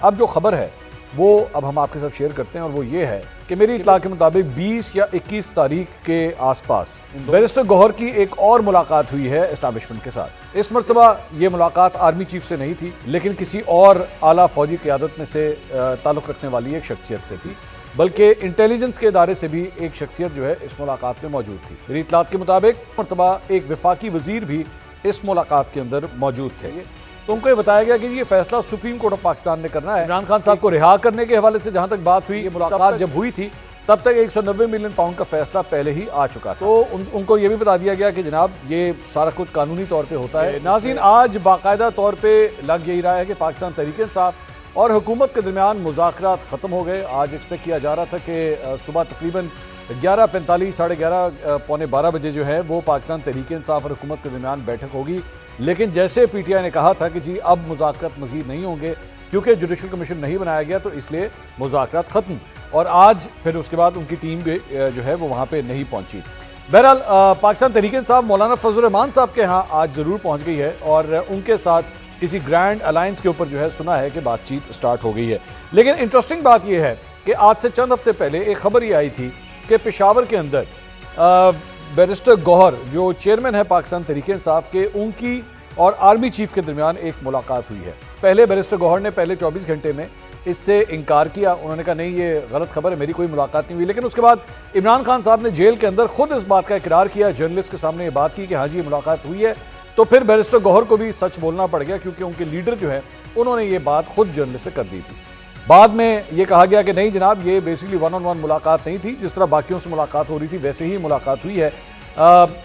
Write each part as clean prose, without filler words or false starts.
अब जो खबर है वो अब हम आपके साथ शेयर करते हैं और वो ये है कि मेरी इत्तला के मुताबिक 20 या 21 तारीख के आसपास बैरिस्टर गौहर की एक और मुलाकात हुई है एस्टैब्लिशमेंट के साथ। इस मरतबा ये मुलाकात आर्मी चीफ से नहीं थी, लेकिन किसी और आला फौजी क़यादत में से ताल्लुक़ रखने वाली एक शख्सियत से थी, बल्कि इंटेलिजेंस के इदारे से भी एक शख्सियत जो है इस मुलाकात में मौजूद थी। मेरी इत्तला के मुताबिक मरतबा एक वफाकी वजीर भी इस मुलाकात के अंदर मौजूद थे। तो उनको ये बताया गया कि ये फैसला सुप्रीम कोर्ट ऑफ पाकिस्तान ने करना है। इमरान खान साहब को रिहा करने के हवाले से जहां तक बात हुई, ये मुलाकात जब हुई थी तब तक 190 मिलियन पाउंड का फैसला पहले ही आ चुका था। तो उनको ये भी बता दिया गया कि जनाब ये सारा कुछ कानूनी तौर पे होता है। नाज़रीन, आज बाकायदा तौर पे लग यही रहा है कि पाकिस्तान तहरीक इंसाफ और हुकूमत के दरमियान मुज़ाकरात ख़त्म हो गए। आज एक्सपेक्ट किया जा रहा था कि सुबह तकरीबन 11:45 साढ़े 11 पौने 12 बजे जो है वो पाकिस्तान तहरीक इंसाफ और हुकूमत के दरमियान बैठक होगी, लेकिन जैसे PTI ने कहा था कि जी अब मुज़ाकरात मज़ीद नहीं होंगे क्योंकि जुडिशल कमीशन नहीं बनाया गया, तो इसलिए मुज़ाकरात ख़त्म। और आज फिर उसके बाद उनकी टीम जो है वो वहाँ पे नहीं पहुँची। बहरहाल पाकिस्तान तहरीक इंसाफ मौलाना फजल रहमान साहब के यहाँ आज ज़रूर पहुँच गई है और उनके साथ किसी ग्रैंड अलायंस के ऊपर जो है सुना है कि बातचीत स्टार्ट हो गई है। लेकिन इंटरेस्टिंग बात यह है कि आज से चंद हफ्ते पहले एक खबर ये आई थी कि पेशावर के अंदर बैरिस्टर गौहर जो चेयरमैन है पाकिस्तान तहरीक इंसाफ के, उनकी और आर्मी चीफ के दरमियान एक मुलाकात हुई है। पहले बैरिस्टर गौहर ने पहले 24 घंटे में इससे इनकार किया, उन्होंने कहा नहीं ये गलत खबर है, मेरी कोई मुलाकात नहीं हुई। लेकिन उसके बाद इमरान खान साहब ने जेल के अंदर खुद इस बात का इकरार किया, जर्नलिस्ट के सामने ये बात की कि हाँ जी ये मुलाकात हुई है। तो फिर बैरिस्टर गौहर को भी सच बोलना पड़ गया क्योंकि उनके लीडर जो है उन्होंने ये बात खुद जर्नलिस्ट से कर दी थी। बाद में ये कहा गया कि नहीं जनाब ये बेसिकली 1-on-1 मुलाकात नहीं थी, जिस तरह बाकियों से मुलाकात हो रही थी वैसे ही मुलाकात हुई है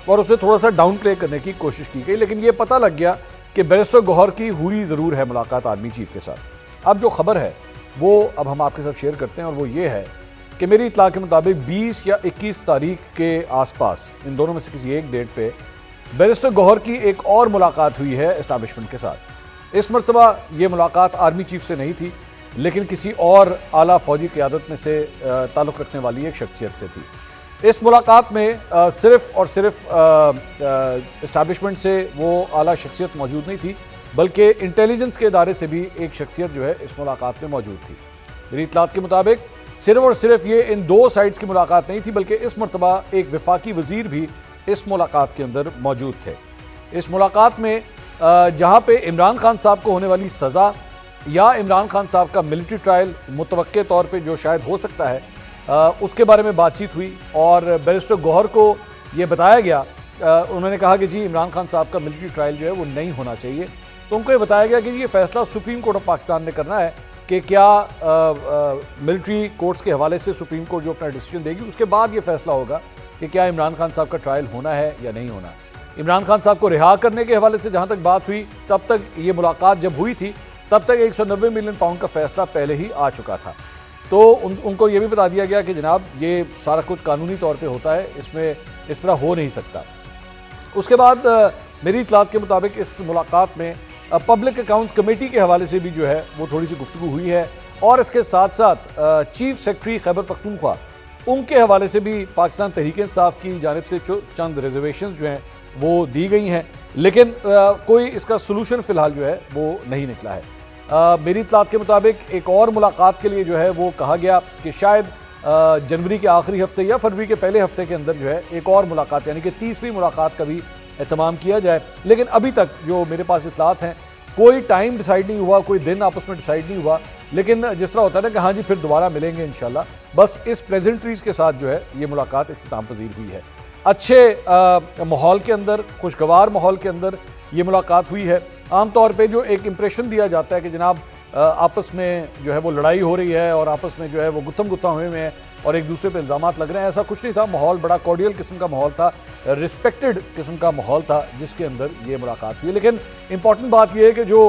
और उसे थोड़ा सा डाउन प्ले करने की कोशिश की गई। लेकिन ये पता लग गया कि बैरिस्टर गौहर की हुई ज़रूर है मुलाकात आर्मी चीफ के साथ। अब जो खबर है वो अब हम आपके साथ शेयर करते हैं और वो ये है कि मेरी इत्तला के मुताबिक 20 या 21 तारीख के आसपास इन दोनों में से किसी एक डेट पे बैरिस्टर गौहर की एक और मुलाकात हुई है एस्टैब्लिशमेंट के साथ। इस मरतबा ये मुलाकात आर्मी चीफ से नहीं थी, लेकिन किसी और आला फौजी क़यादत में से ताल्लुक़ रखने वाली एक शख्सियत से थी। इस मुलाकात में सिर्फ़ और सिर्फ इस्टेब्लिशमेंट से वो आला शख्सियत मौजूद नहीं थी, बल्कि इंटेलिजेंस के इदारे से भी एक शख्सियत जो है इस मुलाकात में मौजूद थी। मेरी इत्तलात के मुताबिक सिर्फ और सिर्फ ये इन दो साइड्स की मुलाकात नहीं थी, बल्कि इस मरतबा एक वफाकी वज़ीर भी इस मुलाकात के अंदर मौजूद थे। इस मुलाकात में जहाँ पे इमरान खान साहब को होने वाली सज़ा या इमरान खान साहब का मिलिट्री ट्रायल मुतवक्के तौर पे जो शायद हो सकता है उसके बारे में बातचीत हुई और बैरिस्टर गौहर को ये बताया गया, उन्होंने कहा कि जी इमरान खान साहब का मिलिट्री ट्रायल जो है वो नहीं होना चाहिए। तो उनको ये बताया गया कि ये फैसला सुप्रीम कोर्ट ऑफ पाकिस्तान ने करना है कि क्या मिलिट्री कोर्ट्स के हवाले से सुप्रीम कोर्ट जो अपना डिसीजन देगी उसके बाद ये फैसला होगा कि क्या इमरान खान साहब का ट्रायल होना है या नहीं होना। इमरान खान साहब को रिहा करने के हवाले से जहाँ तक बात हुई तब तक ये मुलाकात जब हुई थी तब तक 190 मिलियन पाउंड का फैसला पहले ही आ चुका था। तो उनको ये भी बता दिया गया कि जनाब ये सारा कुछ कानूनी तौर पे होता है, इसमें इस तरह हो नहीं सकता। उसके बाद मेरी इत्तलात के मुताबिक इस मुलाकात में पब्लिक अकाउंट्स कमेटी के हवाले से भी जो है वो थोड़ी सी गुफ्तगू हुई है और इसके साथ साथ चीफ सेक्रेटरी खैबर पख्तूनख्वा उनके हवाले से भी पाकिस्तान तहरीक इंसाफ की जानिब से चंद रिजर्वेशन जो हैं वो दी गई हैं, लेकिन कोई इसका सोल्यूशन फ़िलहाल जो है वो नहीं निकला है। मेरी इत्तलात के मुताबिक एक और मुलाकात के लिए जो है वो कहा गया कि शायद जनवरी के आखिरी हफ्ते या फरवरी के पहले हफ्ते के अंदर जो है एक और मुलाकात यानी कि तीसरी मुलाकात का भी एहतमाम किया जाए। लेकिन अभी तक जो मेरे पास इत्तलात हैं कोई टाइम डिसाइड नहीं हुआ, कोई दिन आपस में डिसाइड नहीं हुआ, लेकिन जिस तरह होता है ना कि हाँ जी फिर दोबारा मिलेंगे इंशाल्लाह, बस इस प्रेजेंटरीज के साथ जो है ये मुलाकात इख्तिताम पजीर हुई है। अच्छे माहौल के अंदर, खुशगवार माहौल के अंदर ये मुलाकात हुई है। आमतौर पे जो एक इम्प्रेशन दिया जाता है कि जनाब आपस में जो है वो लड़ाई हो रही है और आपस में जो है वो गुत्थम गुत्था हुए में है और एक दूसरे पे इल्ज़ामात लग रहे हैं, ऐसा कुछ नहीं था। माहौल बड़ा कॉर्डियल किस्म का माहौल था, रिस्पेक्टेड किस्म का माहौल था जिसके अंदर ये मुलाकात हुई। लेकिन इंपॉर्टेंट बात यह है कि जो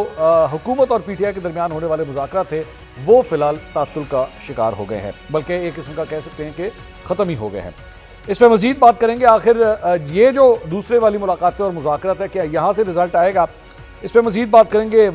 हुकूमत और PTI के दरमियान होने वाले मुज़ाकरा थे वो फ़िलहाल तातुल का शिकार हो गए हैं, बल्कि एक किस्म का कह सकते हैं कि ख़त्म ही हो गए हैं। इस पर मज़ीद बात करेंगे, आखिर ये जो दूसरे वाली मुलाकातें और मुज़ाकरात है क्या यहाँ से रिज़ल्ट आएगा, इस पर मज़ीद बात करेंगे